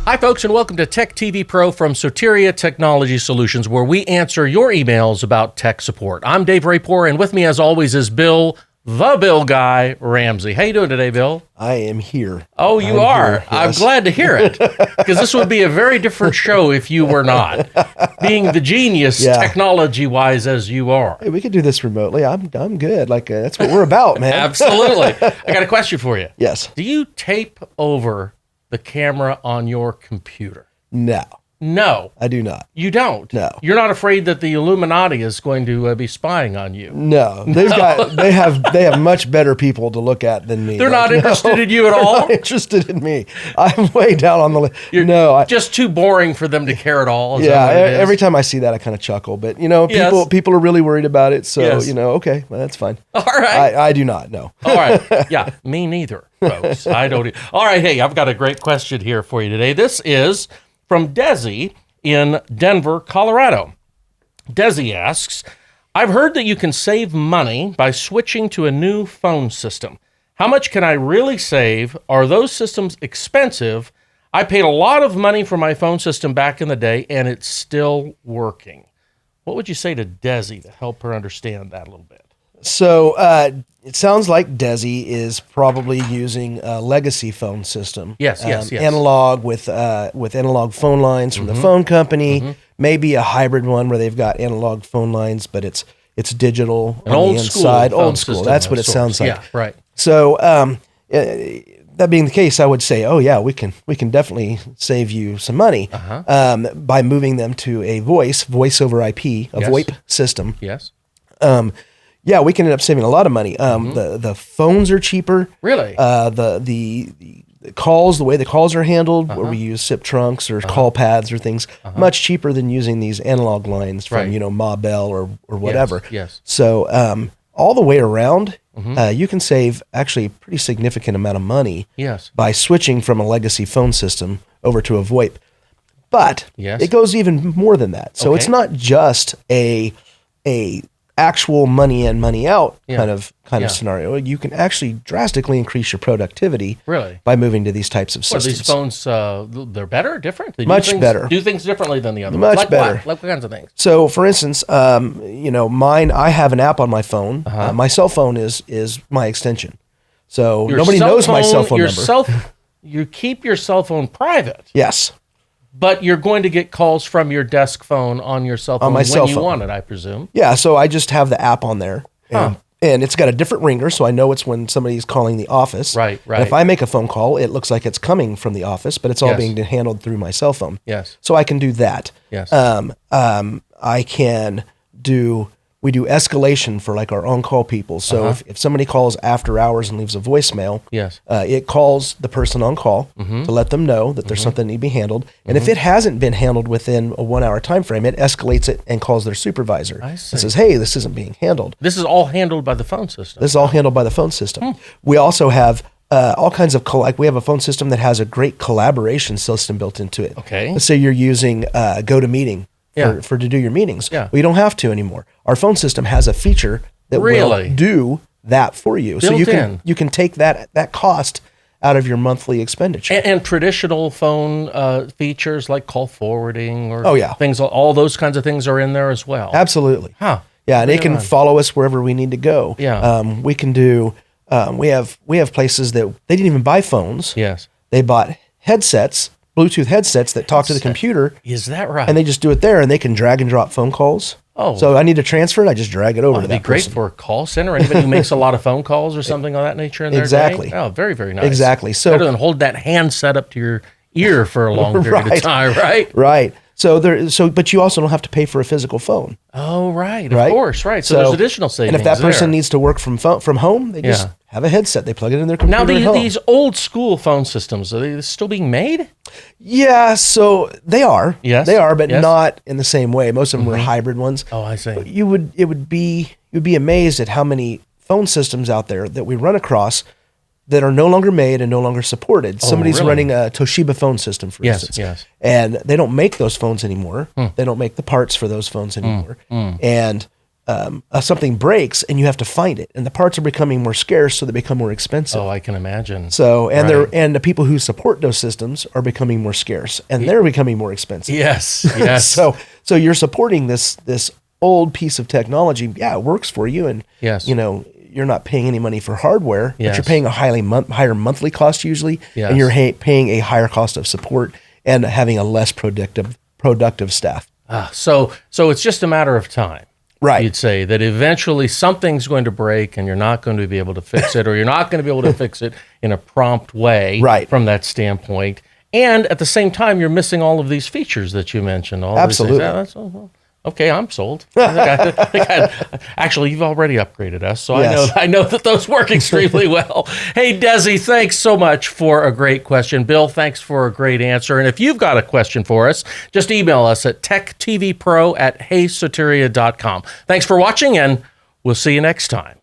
Hi, folks, and welcome to TechTVPro from Soteria Technology Solutions, where we answer your emails about tech support. I'm Dave Rapor, and with me, as always, is Bill, the Bill guy, Ramsey. How you doing today, Bill? I am here. Oh, you are? Here, yes. I'm glad to hear it, because this would be a very different show if you were not, being the genius, technology-wise, as you are. Hey, we could do this remotely. I'm good. That's what we're about, man. Absolutely. I got a question for you. Yes. Do you tape over the camera on your computer? No, I do not. You don't? No. You're not afraid that the Illuminati is going to be spying on you? No. They have much better people to look at than me. They're not interested in you at all? Not interested in me. I'm way down on the list. Just too boring for them to care at all. Every time I see that, I kind of chuckle. But people are really worried about it. So okay, well, that's fine. All right. I do not. No. All right. Yeah, me neither, folks. I don't. All right. Hey, I've got a great question here for you today. This is from Desi in Denver, Colorado. Desi asks, I've heard that you can save money by switching to a new phone system. How much can I really save? Are those systems expensive? I paid a lot of money for my phone system back in the day, and it's still working. What would you say to Desi to help her understand that a little bit? So it sounds like Desi is probably using a legacy phone system. Yes. Analog with analog phone lines from the phone company. Maybe a hybrid one where they've got analog phone lines, but it's digital on the inside. Old school. That's what it sounds like. Yeah, right. So that being the case, I would say, we can definitely save you some money by moving them to a voice over IP, a VoIP system. Yes. We can end up saving a lot of money. The phones are cheaper. Really? The calls, the way the calls are handled, where we use SIP trunks or call pads or things, much cheaper than using these analog lines from Ma Bell or whatever. Yes. So all the way around, you can save actually a pretty significant amount of money. Yes. By switching from a legacy phone system over to a VoIP. But it goes even more than that. So it's not just a actual money in, money out kind of scenario. You can actually drastically increase your productivity by moving to these types of systems. These phones, they're better or different? Much better. Do things differently than the other ones? Much better. Like what kinds of things? So, for instance, mine, I have an app on my phone. My cell phone is my extension. So nobody knows my cell phone number. You keep your cell phone private. Yes. But you're going to get calls from your desk phone on your cell phone when you want it, I presume. Yeah, so I just have the app on there. And it's got a different ringer, so I know it's when somebody's calling the office. Right. And if I make a phone call, it looks like it's coming from the office, but it's all being handled through my cell phone. Yes. So I can do that. Yes. We do escalation for like our on-call people. So if somebody calls after hours and leaves a voicemail, it calls the person on call to let them know that there's something that needs to be handled. And if it hasn't been handled within a 1 hour time frame, it escalates it and calls their supervisor and says, hey, this isn't being handled. This is all handled by the phone system. This is all handled by the phone system. We also have all kinds of, we have a phone system that has a great collaboration system built into it. Okay. Let's say you're using GoToMeeting. To do your meetings. Yeah. We don't have to anymore. Our phone system has a feature that will do that for you. Built so you can take that cost out of your monthly expenditure. And traditional phone features like call forwarding or things, all those kinds of things are in there as well. Absolutely. Huh. Yeah, and it can follow us wherever we need to go. Yeah. We can do. We have places that they didn't even buy phones. Yes. They bought headsets. Bluetooth headsets that talk to the computer. Is that right? And they just do it there, and they can drag and drop phone calls. Oh. So I need to transfer it, I just drag it over to that person. It'd be great for a call center, anybody who makes a lot of phone calls or something of that nature in their day. Oh, very, very nice. Exactly. So better than hold that handset up to your ear for a long period of time, right? Right. But you also don't have to pay for a physical phone. Oh, right. Of course, right. So there's additional savings. And if that person needs to work from home, they just have a headset. They plug it in their computer. Now, these old school phone systems, are they still being made? Yeah, so they are. Yes. They are, but not in the same way. Most of them were hybrid ones. Oh, I see. You'd be amazed at how many phone systems out there that we run across that are no longer made and no longer supported. Somebody's running a Toshiba phone system, for instance. And they don't make those phones anymore. They don't make the parts for those phones anymore. And something breaks and you have to find it, and the parts are becoming more scarce, so they become more expensive. Oh, I can imagine. So, and the people who support those systems are becoming more scarce, and they're becoming more expensive. Yes, yes. So you're supporting this old piece of technology. Yeah, it works for you, and yes, you're not paying any money for hardware, yes, but you're paying a higher monthly cost usually, yes, and you're paying a higher cost of support and having a less productive staff. So it's just a matter of time. Right. You'd say that eventually something's going to break and you're not going to be able to fix it, or you're not going to be able to fix it in a prompt way from that standpoint. And at the same time, you're missing all of these features that you mentioned. Absolutely. These things. Okay, I'm sold. Actually, you've already upgraded us, so yes. I know that those work extremely well. Hey, Desi, thanks so much for a great question. Bill, thanks for a great answer. And if you've got a question for us, just email us at techtvpro@heysoteria.com. Thanks for watching, and we'll see you next time.